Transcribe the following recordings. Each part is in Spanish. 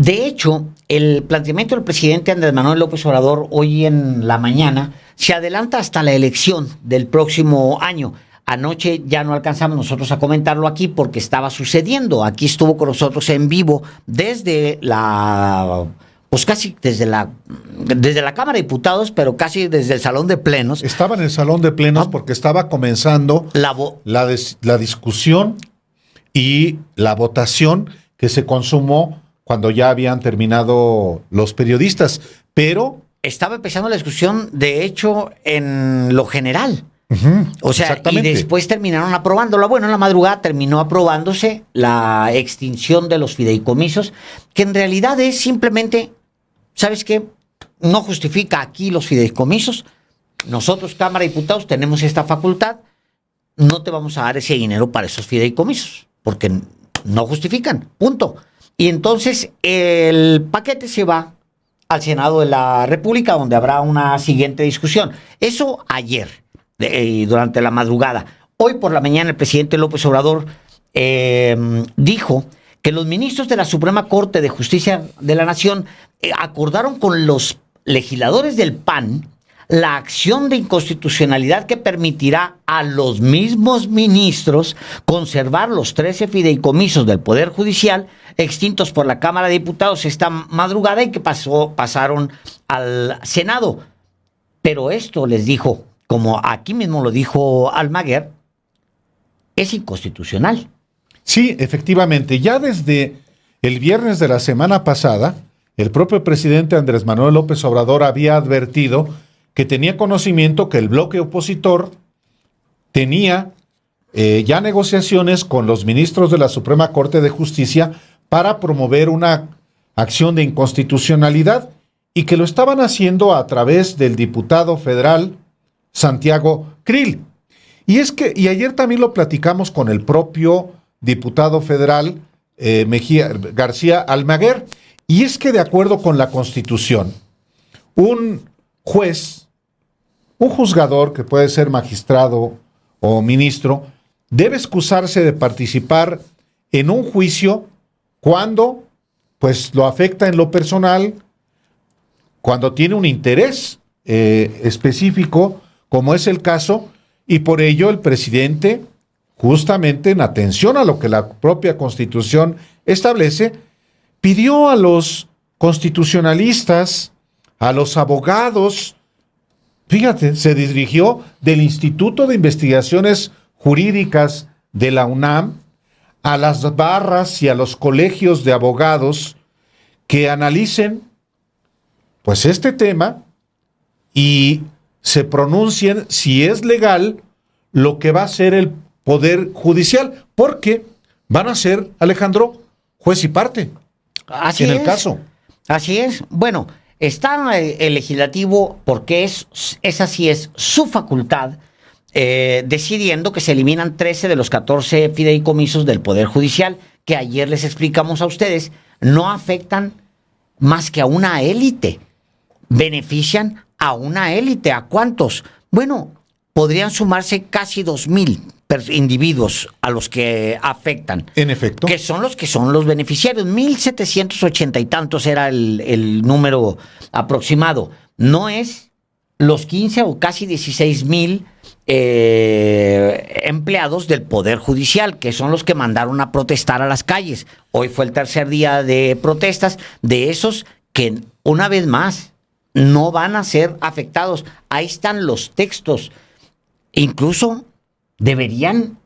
De hecho, el planteamiento del presidente Andrés Manuel López Obrador hoy en la mañana se adelanta hasta la elección del próximo año. Anoche ya no alcanzamos nosotros a comentarlo aquí porque estaba sucediendo. Aquí estuvo con nosotros en vivo desde pues casi desde la Cámara de Diputados, pero casi desde el Salón de Plenos. Estaba en el Salón de Plenos porque estaba comenzando la discusión y la votación que se consumó cuando ya habían terminado los periodistas, pero estaba empezando la discusión, de hecho, en lo general. O sea, y después terminaron aprobándola. Bueno, en la madrugada terminó aprobándose la extinción de los fideicomisos, que en realidad es simplemente, ¿sabes qué? No justifica aquí los fideicomisos. Nosotros, Cámara de Diputados, tenemos esta facultad. No te vamos a dar ese dinero para esos fideicomisos, porque no justifican, punto. Y entonces el paquete se va al Senado de la República, donde habrá una siguiente discusión. Eso ayer, durante la madrugada. Hoy por la mañana el presidente López Obrador dijo que los ministros de la Suprema Corte de Justicia de la Nación acordaron con los legisladores del PAN la acción de inconstitucionalidad que permitirá a los mismos ministros conservar los 13 fideicomisos del Poder Judicial extintos por la Cámara de Diputados esta madrugada y que pasaron al Senado. Pero esto, les dijo, como aquí mismo lo dijo Almaguer, es inconstitucional. Sí, efectivamente. Ya desde el viernes de la semana pasada, el propio presidente Andrés Manuel López Obrador había advertido que tenía conocimiento que el bloque opositor tenía ya negociaciones con los ministros de la Suprema Corte de Justicia para promover una acción de inconstitucionalidad y que lo estaban haciendo a través del diputado federal Santiago Krill. Y ayer también lo platicamos con el propio diputado federal García Almaguer, y es que de acuerdo con la Constitución, un juzgador que puede ser magistrado o ministro, debe excusarse de participar en un juicio cuando pues lo afecta en lo personal, cuando tiene un interés específico, como es el caso, y por ello el presidente, justamente en atención a lo que la propia Constitución establece, pidió a los constitucionalistas, a los abogados, fíjate, se dirigió del Instituto de Investigaciones Jurídicas de la UNAM a las barras y a los colegios de abogados que analicen pues este tema y se pronuncien si es legal lo que va a ser el Poder Judicial, porque van a ser, Alejandro, juez y parte. Así en es. El caso. Así es. Bueno, está el legislativo, porque esa sí es su facultad, decidiendo que se eliminan 13 de los 14 fideicomisos del Poder Judicial, que ayer les explicamos a ustedes, no afectan más que a una élite. Benefician a una élite. ¿A cuántos? Bueno, podrían sumarse casi 2,000 individuos a los que afectan. En efecto. Que son los beneficiarios. 1,780 y tantos era el número aproximado. No es los 15 o casi 16,000 empleados del Poder Judicial, que son los que mandaron a protestar a las calles. Hoy fue el tercer día de protestas de esos que, una vez más, no van a ser afectados. Ahí están los textos. Incluso deberían,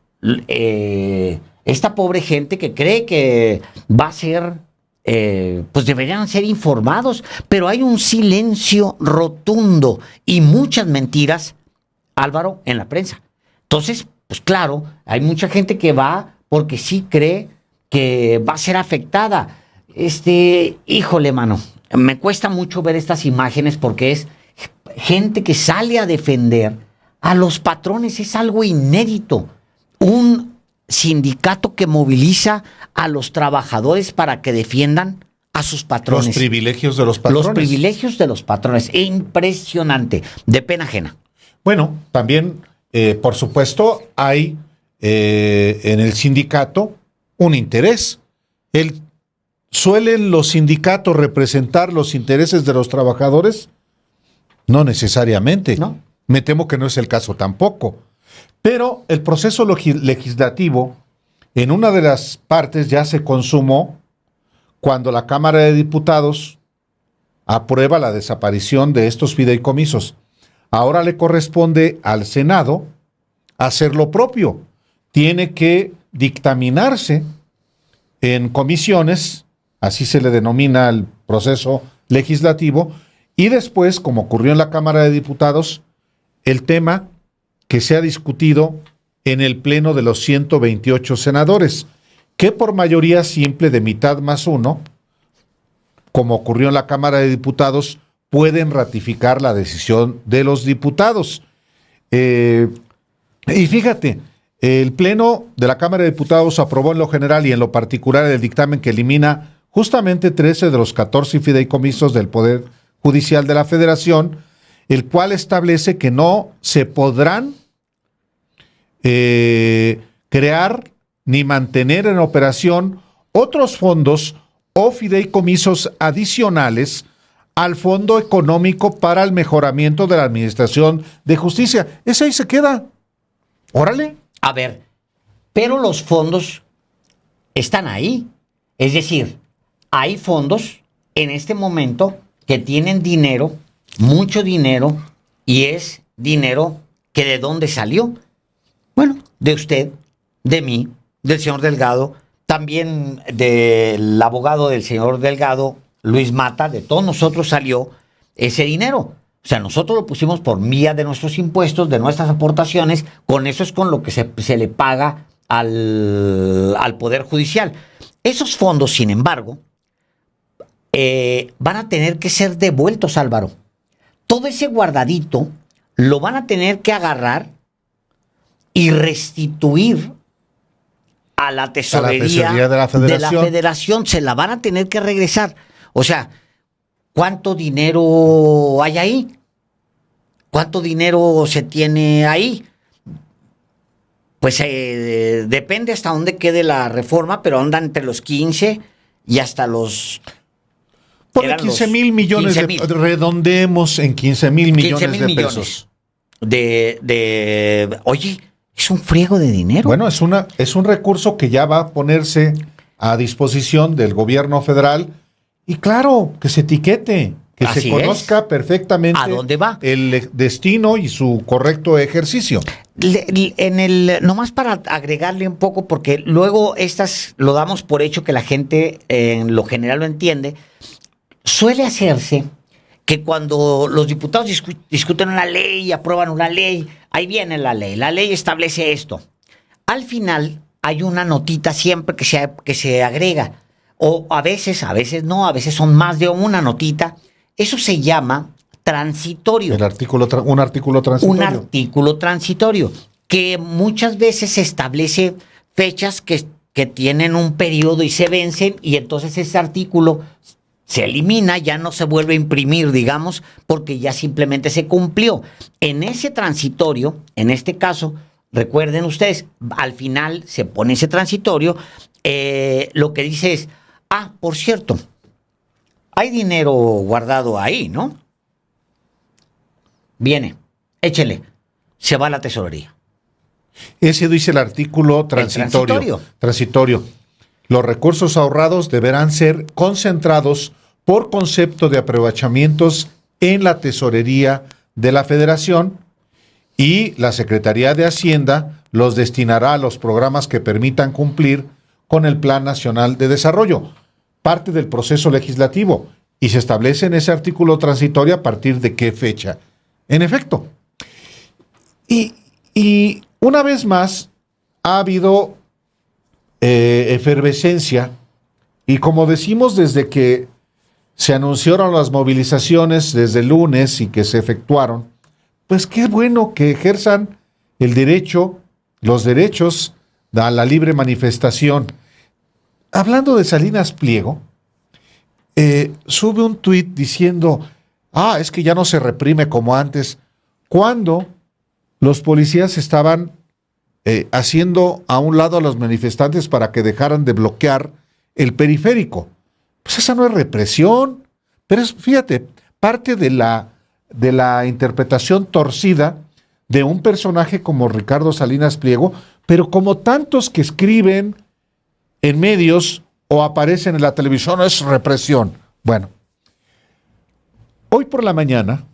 esta pobre gente que cree que va a ser, pues deberían ser informados, pero hay un silencio rotundo y muchas mentiras, Álvaro, en la prensa. Entonces, pues claro, hay mucha gente que va porque sí cree que va a ser afectada. Híjole, mano, me cuesta mucho ver estas imágenes porque es gente que sale a defender a los patrones. Es algo inédito. Un sindicato que moviliza a los trabajadores para que defiendan a sus patrones. Los privilegios de los patrones. Los privilegios de los patrones. Impresionante. De pena ajena. Bueno, también, por supuesto, hay en el sindicato un interés. El ¿Suelen los sindicatos representar los intereses de los trabajadores? No necesariamente. ¿No? Me temo que no es el caso tampoco. Pero el proceso legislativo, en una de las partes ya se consumó cuando la Cámara de Diputados aprueba la desaparición de estos fideicomisos. Ahora le corresponde al Senado hacer lo propio. Tiene que dictaminarse en comisiones, así se le denomina el proceso legislativo, y después, como ocurrió en la Cámara de Diputados, el tema que se ha discutido en el pleno de los 128 senadores, que por mayoría simple de mitad más uno, como ocurrió en la Cámara de Diputados, pueden ratificar la decisión de los diputados. Y fíjate, el Pleno de la Cámara de Diputados aprobó en lo general y en lo particular el dictamen que elimina justamente 13 de los 14 fideicomisos del Poder Judicial de la Federación, el cual establece que no se podrán crear ni mantener en operación otros fondos o fideicomisos adicionales al Fondo Económico para el Mejoramiento de la Administración de Justicia. Ese ahí se queda. Órale. A ver, pero los fondos están ahí. Es decir, hay fondos en este momento que tienen dinero, mucho dinero, y es dinero que ¿de dónde salió? Bueno, de usted, de mí, del señor Delgado, también del abogado del señor Delgado, Luis Mata, de todos nosotros salió ese dinero. O sea, nosotros lo pusimos por vía de nuestros impuestos, de nuestras aportaciones, con eso es con lo que se le paga al Poder Judicial. Esos fondos, sin embargo, van a tener que ser devueltos, Álvaro. Todo ese guardadito lo van a tener que agarrar y restituir a la tesorería de la Federación. Se la van a tener que regresar. O sea, ¿cuánto dinero hay ahí? ¿Cuánto dinero se tiene ahí? Pues depende hasta dónde quede la reforma, pero andan entre los 15 y hasta los... Ponle 15,000 millones, redondeemos en 15,000 millones de pesos. Oye, es un friego de dinero. Bueno, es un recurso que ya va a ponerse a disposición del gobierno federal y claro, que se etiquete, que Así se conozca perfectamente a dónde va el destino y su correcto ejercicio. Nomás para agregarle un poco, porque luego estas lo damos por hecho que la gente en lo general lo entiende, suele hacerse que cuando los diputados discuten una ley y aprueban una ley, ahí viene la ley establece esto. Al final hay una notita siempre que se agrega, o a veces no, a veces son más de una notita. Eso se llama transitorio. Un artículo transitorio. Un artículo transitorio, que muchas veces establece fechas que tienen un periodo y se vencen, y entonces ese artículo se elimina, ya no se vuelve a imprimir, digamos, porque ya simplemente se cumplió. En ese transitorio, en este caso, recuerden ustedes, al final se pone ese transitorio, lo que dice es, por cierto, hay dinero guardado ahí, ¿no? Viene, échele, se va a la tesorería. Ese dice el artículo transitorio. Los recursos ahorrados deberán ser concentrados por concepto de aprovechamientos en la tesorería de la Federación y la Secretaría de Hacienda los destinará a los programas que permitan cumplir con el Plan Nacional de Desarrollo, parte del proceso legislativo, y se establece en ese artículo transitorio a partir de qué fecha. En efecto. Y una vez más ha habido efervescencia, y como decimos desde que se anunciaron las movilizaciones desde el lunes y que se efectuaron, pues qué bueno que ejerzan el derecho, los derechos a la libre manifestación. Hablando de Salinas Pliego, sube un tuit diciendo, es que ya no se reprime como antes, cuando los policías estaban haciendo a un lado a los manifestantes para que dejaran de bloquear el periférico. Pues esa no es represión, pero es, fíjate, parte de la interpretación torcida de un personaje como Ricardo Salinas Pliego, pero como tantos que escriben en medios o aparecen en la televisión, es represión. Bueno, hoy por la mañana,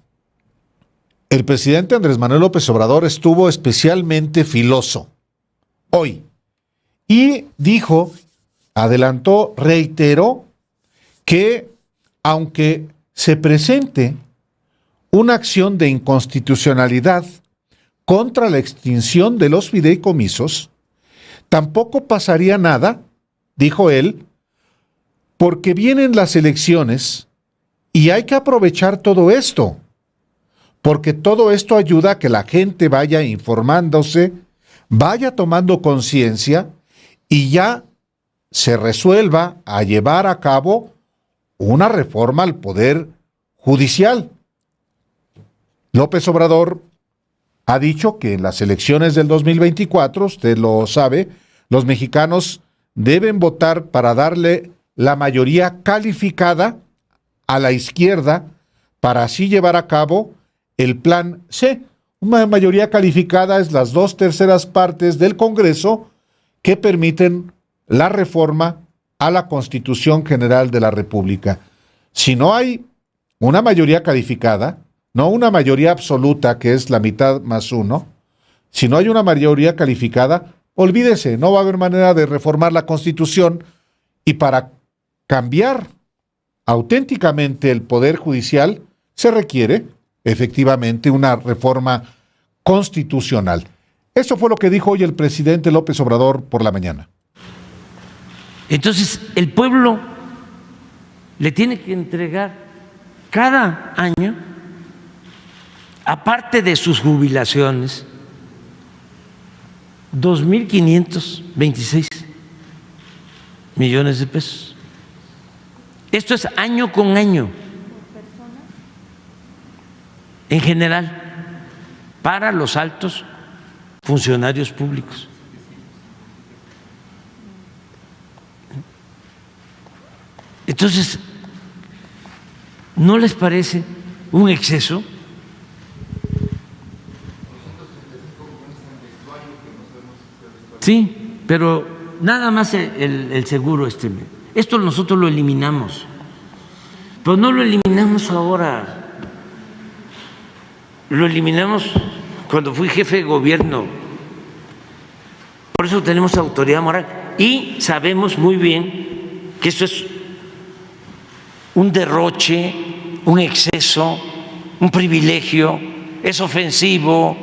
el presidente Andrés Manuel López Obrador estuvo especialmente filoso, hoy, y dijo, adelantó, reiteró, que aunque se presente una acción de inconstitucionalidad contra la extinción de los fideicomisos, tampoco pasaría nada, dijo él, porque vienen las elecciones y hay que aprovechar todo esto, porque todo esto ayuda a que la gente vaya informándose, vaya tomando conciencia y ya se resuelva a llevar a cabo una reforma al Poder Judicial. López Obrador ha dicho que en las elecciones del 2024, usted lo sabe, los mexicanos deben votar para darle la mayoría calificada a la izquierda para así llevar a cabo el plan C. Una mayoría calificada es las 2/3 partes del Congreso que permiten la reforma a la Constitución General de la República. Si no hay una mayoría calificada, no una mayoría absoluta que es la mitad más uno, si no hay una mayoría calificada, olvídese, no va a haber manera de reformar la Constitución, y para cambiar auténticamente el Poder Judicial se requiere efectivamente una reforma constitucional. Eso fue lo que dijo hoy el presidente López Obrador por la mañana. Entonces, el pueblo le tiene que entregar cada año, aparte de sus jubilaciones, 2.526 millones de pesos. Esto es año con año, en general, para los altos funcionarios públicos. Entonces, ¿no les parece un exceso? Sí, pero nada más el seguro esto nosotros lo eliminamos, pero no lo eliminamos ahora, lo eliminamos cuando fui jefe de gobierno. Por eso tenemos autoridad moral y sabemos muy bien que esto es un derroche, un exceso, un privilegio, es ofensivo.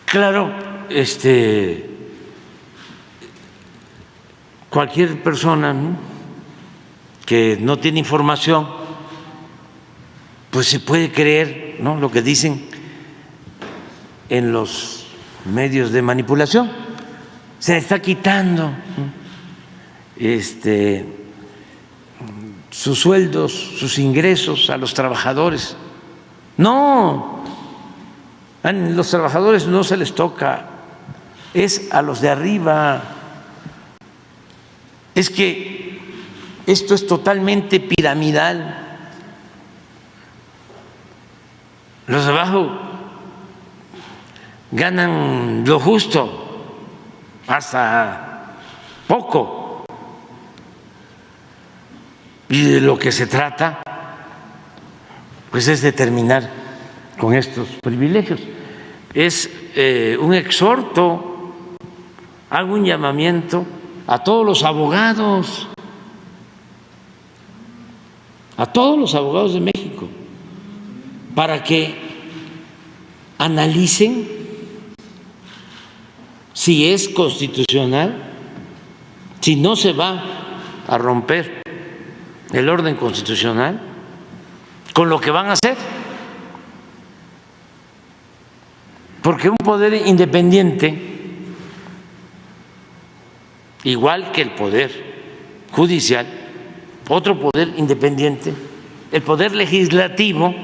Claro, cualquier persona, ¿no?, que no tiene información, pues se puede creer, ¿no?, lo que dicen en los medios de manipulación. Se le está quitando, ¿no?, sus sueldos, sus ingresos a los trabajadores. No, a los trabajadores no se les toca, es a los de arriba. Es que esto es totalmente piramidal. Los de abajo ganan lo justo, hasta poco. Y de lo que se trata, pues, es de terminar con estos privilegios. Es un exhorto, hago un llamamiento a todos los abogados, de México, para que analicen si es constitucional, si no se va a romper el orden constitucional con lo que van a hacer. Porque un poder independiente, igual que el poder judicial, otro poder independiente, el poder legislativo,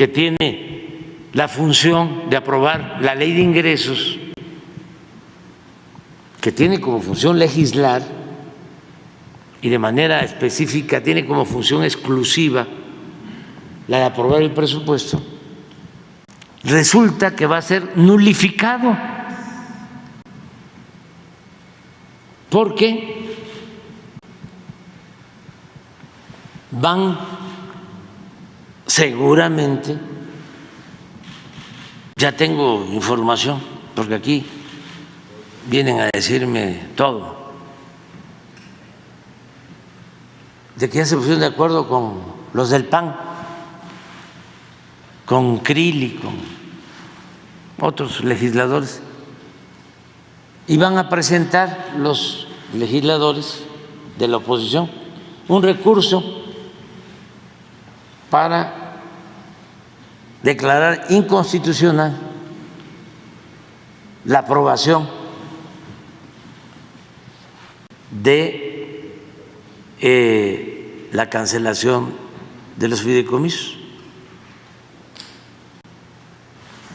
que tiene la función de aprobar la ley de ingresos, que tiene como función legislar y de manera específica tiene como función exclusiva la de aprobar el presupuesto, resulta que va a ser nulificado, porque van seguramente, ya tengo información, porque aquí vienen a decirme todo, de que ya se pusieron de acuerdo con los del PAN, con Krill y con otros legisladores, y van a presentar los legisladores de la oposición un recurso para declarar inconstitucional la aprobación de la cancelación de los fideicomisos.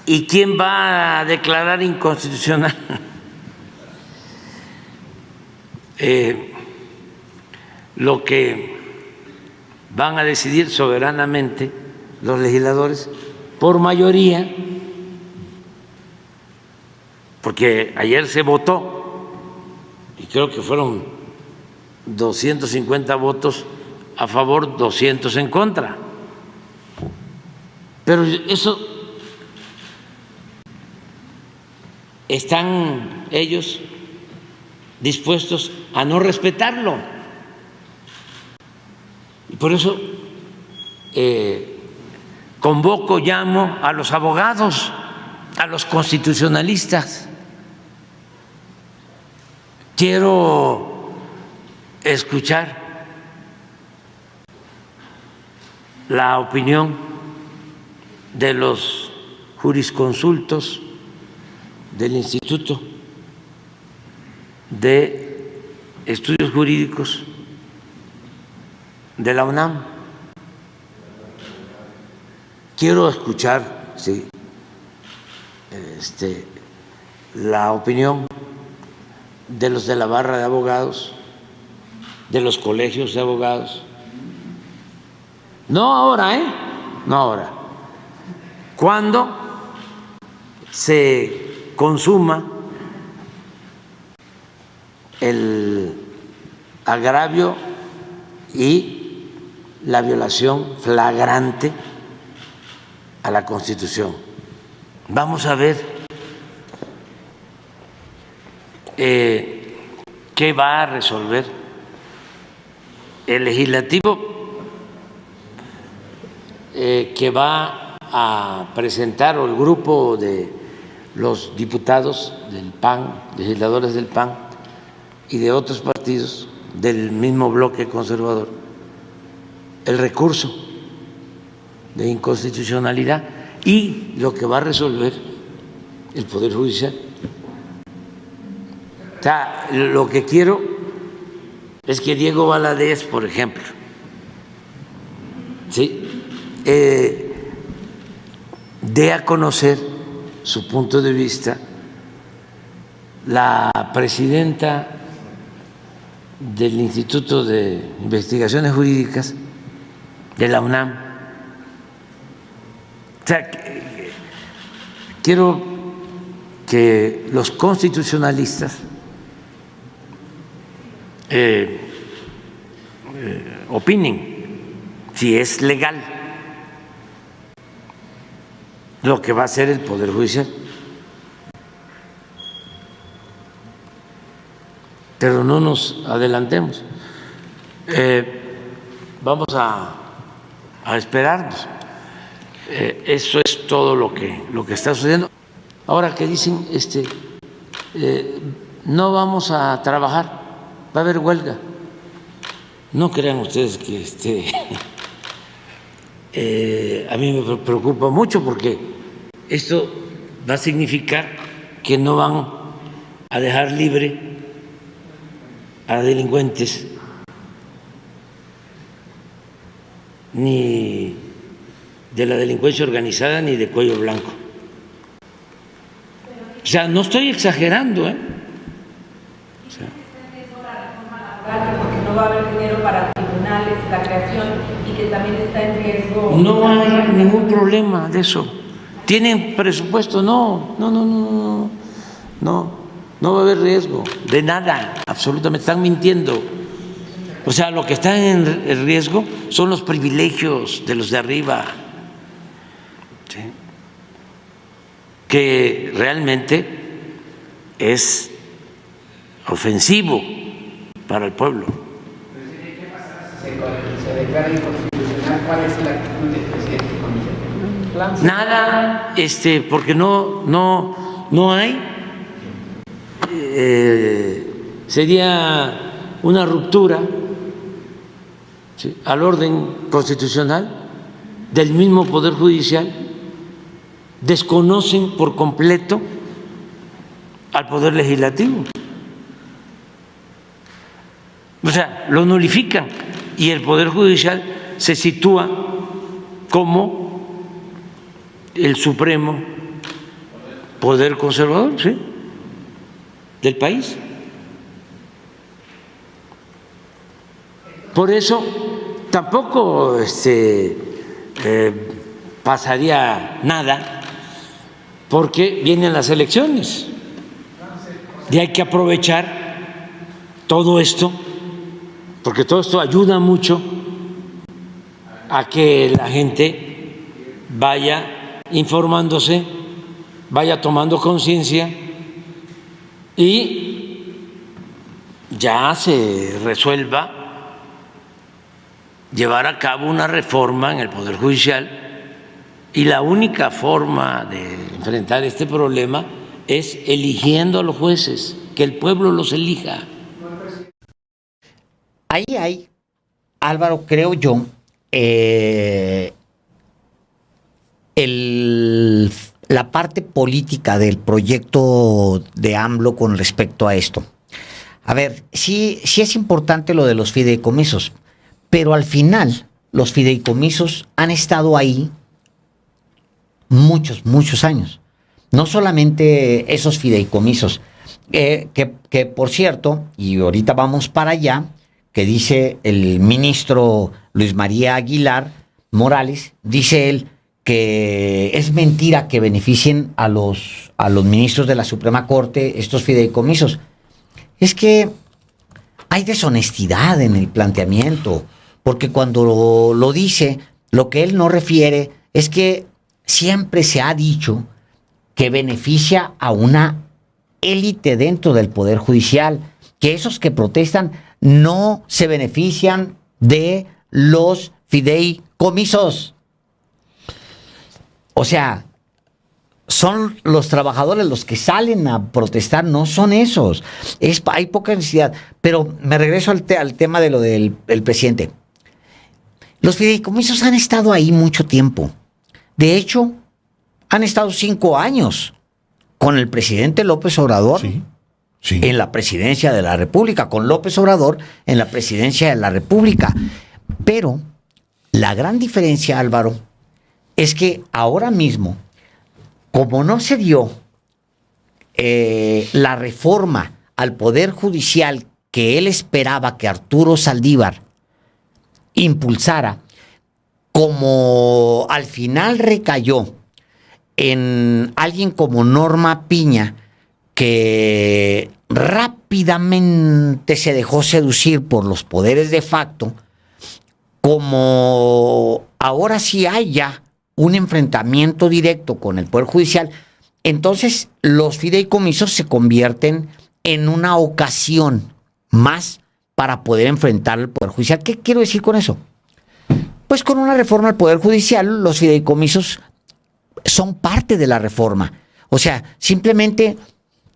¿Y quién va a declarar inconstitucional? Lo que van a decidir soberanamente los legisladores por mayoría, porque ayer se votó y creo que fueron 250 votos a favor, 200 en contra, pero eso están ellos dispuestos a no respetarlo. Y por eso convoco, llamo a los abogados, a los constitucionalistas. Quiero escuchar la opinión de los jurisconsultos del Instituto de Estudios Jurídicos de la UNAM. Quiero escuchar, sí, la opinión de los de la barra de abogados, de los colegios de abogados. No ahora, no ahora. Cuando se consuma el agravio y la violación flagrante a la Constitución. Vamos a ver qué va a resolver el legislativo que va a presentar, o el grupo de los diputados del PAN, legisladores del PAN y de otros partidos del mismo bloque conservador, el recurso de inconstitucionalidad y lo que va a resolver el Poder Judicial. O sea, lo que quiero es que Diego Valadez, por ejemplo, ¿sí?, dé a conocer su punto de vista. La presidenta del Instituto de Investigaciones Jurídicas de la UNAM. O sea, quiero que los constitucionalistas opinen si es legal lo que va a hacer el Poder Judicial. Pero no nos adelantemos. Vamos a esperarnos. Eso es todo lo que está sucediendo. Ahora que dicen, no vamos a trabajar, va a haber huelga. No crean ustedes que a mí me preocupa mucho, porque esto va a significar que no van a dejar libre a delincuentes ni de la delincuencia organizada ni de cuello blanco. O sea, no estoy exagerando, ¿eh? Porque no va a haber dinero para tribunales, la creación, y que también está en riesgo. No hay ningún problema de eso. ¿Tienen presupuesto? No va a haber riesgo de nada, absolutamente. Están mintiendo. O sea, lo que está en riesgo son los privilegios de los de arriba, ¿sí? Que realmente es ofensivo para el pueblo. ¿Qué pasará si se declara inconstitucional? ¿Cuál es la actitud del presidente con eso? Nada, porque no hay. Sería una ruptura, ¿sí?, al orden constitucional del mismo Poder Judicial. Desconocen por completo al Poder Legislativo. O sea, lo nulifican y el Poder Judicial se sitúa como el supremo poder conservador, ¿sí?, del país. Por eso tampoco pasaría nada, porque vienen las elecciones y hay que aprovechar todo esto, porque todo esto ayuda mucho a que la gente vaya informándose, vaya tomando conciencia y ya se resuelva llevar a cabo una reforma en el Poder Judicial. Y la única forma de enfrentar este problema es eligiendo a los jueces, que el pueblo los elija. Ahí hay, Álvaro, creo yo, la parte política del proyecto de AMLO con respecto a esto. A ver, sí es importante lo de los fideicomisos, pero al final los fideicomisos han estado ahí muchos años. No solamente esos fideicomisos, que por cierto, y ahorita vamos para allá, que dice el ministro Luis María Aguilar Morales, dice él que es mentira que beneficien a los ministros de la Suprema Corte estos fideicomisos. Es que hay deshonestidad en el planteamiento, porque cuando lo dice, lo que él no refiere es que siempre se ha dicho que beneficia a una élite dentro del Poder Judicial, que esos que protestan no se benefician de los fideicomisos. O sea, son los trabajadores los que salen a protestar, no son esos. Hay poca necesidad. Pero me regreso al tema de lo del presidente. Los fideicomisos han estado ahí mucho tiempo. De hecho, han estado 5 años con el presidente López Obrador en la presidencia de la República, con López Obrador en la presidencia de la República. Pero la gran diferencia, Álvaro, es que ahora mismo, como no se dio la reforma al Poder Judicial que él esperaba que Arturo Saldívar impulsara, como al final recayó en alguien como Norma Piña, que rápidamente se dejó seducir por los poderes de facto, como ahora sí hay ya un enfrentamiento directo con el Poder Judicial, entonces los fideicomisos se convierten en una ocasión más para poder enfrentar al Poder Judicial. ¿Qué quiero decir con eso? Pues con una reforma al Poder Judicial, los fideicomisos son parte de la reforma. O sea, simplemente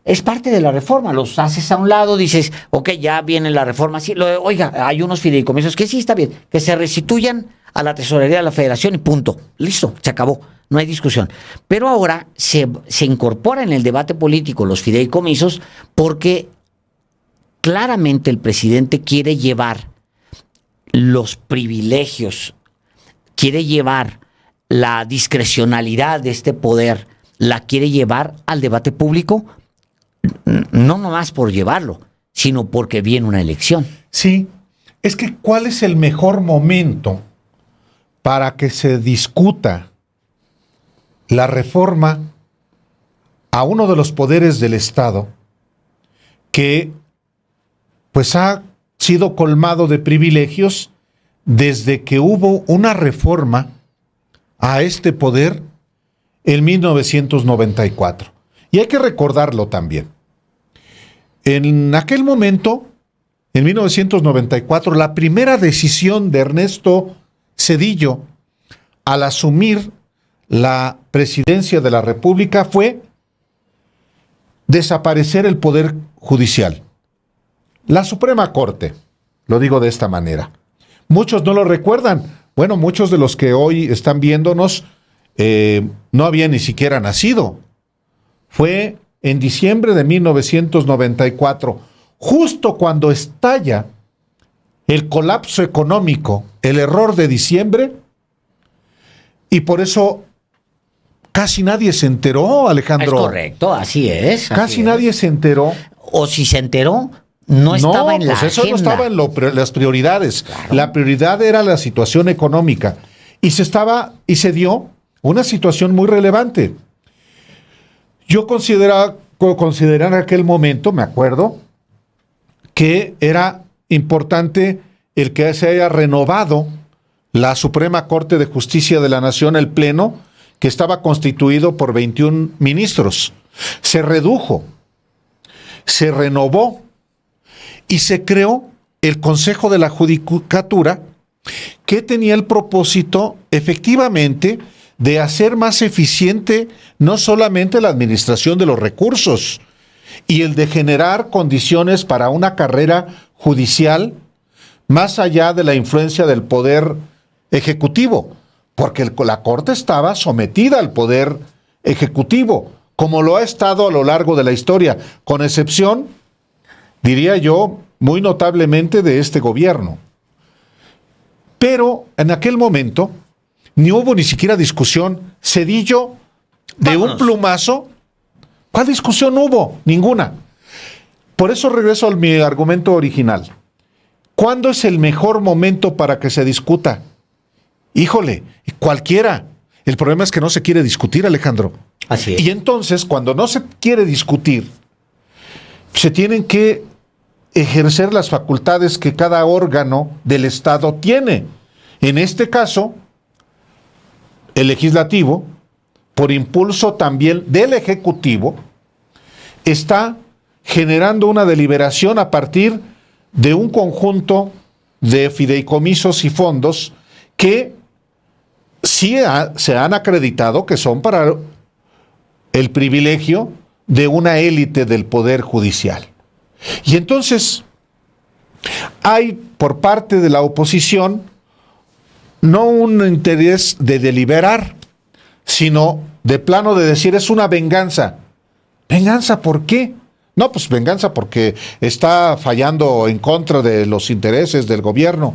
es parte de la reforma. Los haces a un lado, dices, ok, ya viene la reforma. Sí, oiga, hay unos fideicomisos que sí está bien, que se restituyan a la tesorería de la Federación y punto. Listo, se acabó, no hay discusión. Pero ahora se incorpora en el debate político los fideicomisos porque claramente el presidente quiere llevar los privilegios, quiere llevar la discrecionalidad de este poder la quiere llevar al debate público, no nomás por llevarlo, sino porque viene una elección. Sí, es que ¿cuál es el mejor momento para que se discuta la reforma a uno de los poderes del Estado que pues ha sido colmado de privilegios desde que hubo una reforma a este poder en 1994? Y hay que recordarlo también. En aquel momento, en 1994, la primera decisión de Ernesto Zedillo al asumir la presidencia de la República fue desaparecer el Poder Judicial. La Suprema Corte, lo digo de esta manera. Muchos no lo recuerdan. Bueno, muchos de los que hoy están viéndonos no habían ni siquiera nacido. Fue en diciembre de 1994, justo cuando estalla el colapso económico, el error de diciembre, y por eso casi nadie se enteró, Alejandro. Es correcto, así es. Casi nadie se enteró. O si se enteró, no estaba en la pues eso agenda. no estaba en las prioridades. Claro. La prioridad era la situación económica. Y se dio una situación muy relevante. Yo consideraba en aquel momento, me acuerdo, que era importante el que se haya renovado la Suprema Corte de Justicia de la Nación, el Pleno, que estaba constituido por 21 ministros. Se redujo, se renovó y se creó el Consejo de la Judicatura, que tenía el propósito, efectivamente, de hacer más eficiente no solamente la administración de los recursos y el de generar condiciones para una carrera judicial más allá de la influencia del poder ejecutivo, porque la Corte estaba sometida al poder ejecutivo, como lo ha estado a lo largo de la historia, con excepción, diría yo, muy notablemente de este gobierno. Pero en aquel momento ni hubo ni siquiera discusión. Zedillo, de un plumazo, ¿cuál discusión hubo? Ninguna. Por eso regreso a mi argumento original. ¿Cuándo es el mejor momento para que se discuta? Híjole, cualquiera. El problema es que no se quiere discutir, Alejandro. Así es. Y entonces, cuando no se quiere discutir, se tienen que ejercer las facultades que cada órgano del Estado tiene. En este caso, el legislativo, por impulso también del ejecutivo, está generando una deliberación a partir de un conjunto de fideicomisos y fondos que sí se han acreditado que son para el privilegio de una élite del Poder Judicial. Y entonces hay por parte de la oposición no un interés de deliberar, sino de plano de decir es una venganza. ¿Venganza por qué? No, pues venganza porque está fallando en contra de los intereses del gobierno.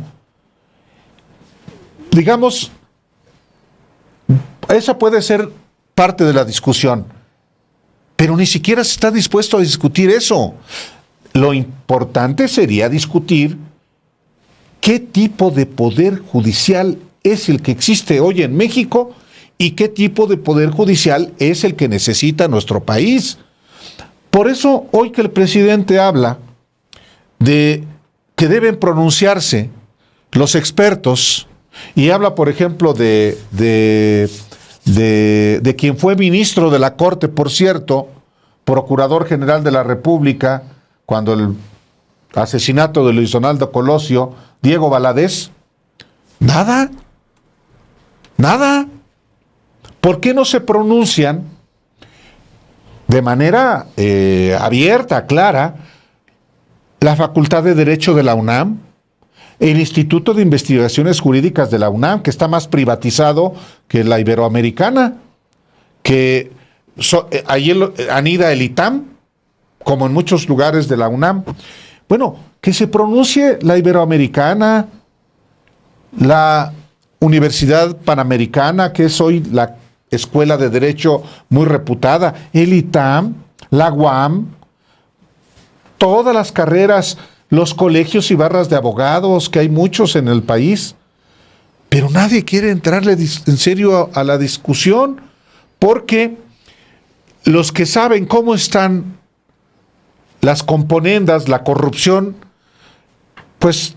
Digamos, esa puede ser parte de la discusión, pero ni siquiera se está dispuesto a discutir eso. Lo importante sería discutir qué tipo de poder judicial es el que existe hoy en México y qué tipo de poder judicial es el que necesita nuestro país. Por eso, hoy que el presidente habla de que deben pronunciarse los expertos y habla, por ejemplo, de quien fue ministro de la Corte, por cierto, Procurador General de la República, cuando el asesinato de Luis Donaldo Colosio, Diego Valadez, nada. ¿Por qué no se pronuncian de manera abierta, clara, la Facultad de Derecho de la UNAM, el Instituto de Investigaciones Jurídicas de la UNAM, que está más privatizado que la Iberoamericana, que allí anida el ITAM, como en muchos lugares de la UNAM? Bueno, que se pronuncie la Iberoamericana, la Universidad Panamericana, que es hoy la escuela de derecho muy reputada, el ITAM, la UAM, todas las carreras, los colegios y barras de abogados, que hay muchos en el país, pero nadie quiere entrarle en serio a la discusión, porque los que saben cómo están las componendas, la corrupción, pues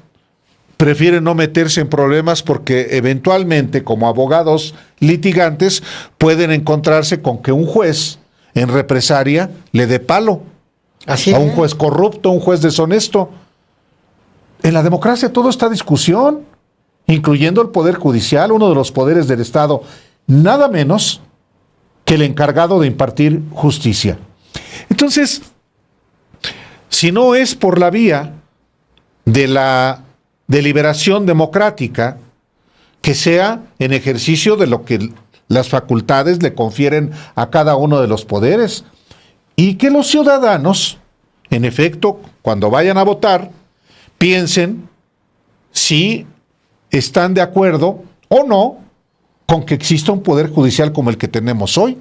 prefieren no meterse en problemas porque eventualmente, como abogados litigantes, pueden encontrarse con que un juez en represalia le dé palo. Así a un juez corrupto, a un juez deshonesto. En la democracia todo está discusión, incluyendo el Poder Judicial, uno de los poderes del Estado, nada menos que el encargado de impartir justicia. Entonces, si no es por la vía de la deliberación democrática, que sea en ejercicio de lo que las facultades le confieren a cada uno de los poderes, y que los ciudadanos, en efecto, cuando vayan a votar, piensen si están de acuerdo o no con que exista un poder judicial como el que tenemos hoy.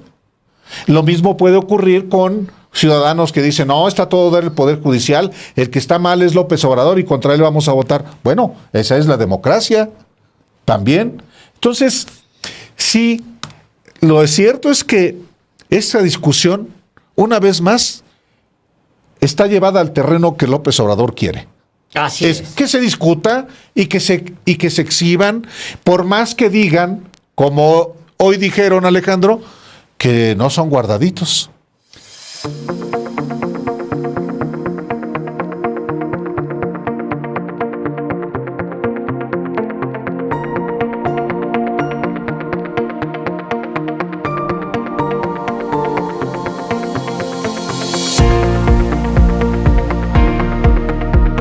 Lo mismo puede ocurrir con ciudadanos que dicen, no, está todo del poder judicial, el que está mal es López Obrador y contra él vamos a votar. Bueno, esa es la democracia también. Entonces, sí, lo cierto es que esta discusión, una vez más, está llevada al terreno que López Obrador quiere. Así es. Que se discuta y que se exhiban, por más que digan, como hoy dijeron, Alejandro, que no son guardaditos.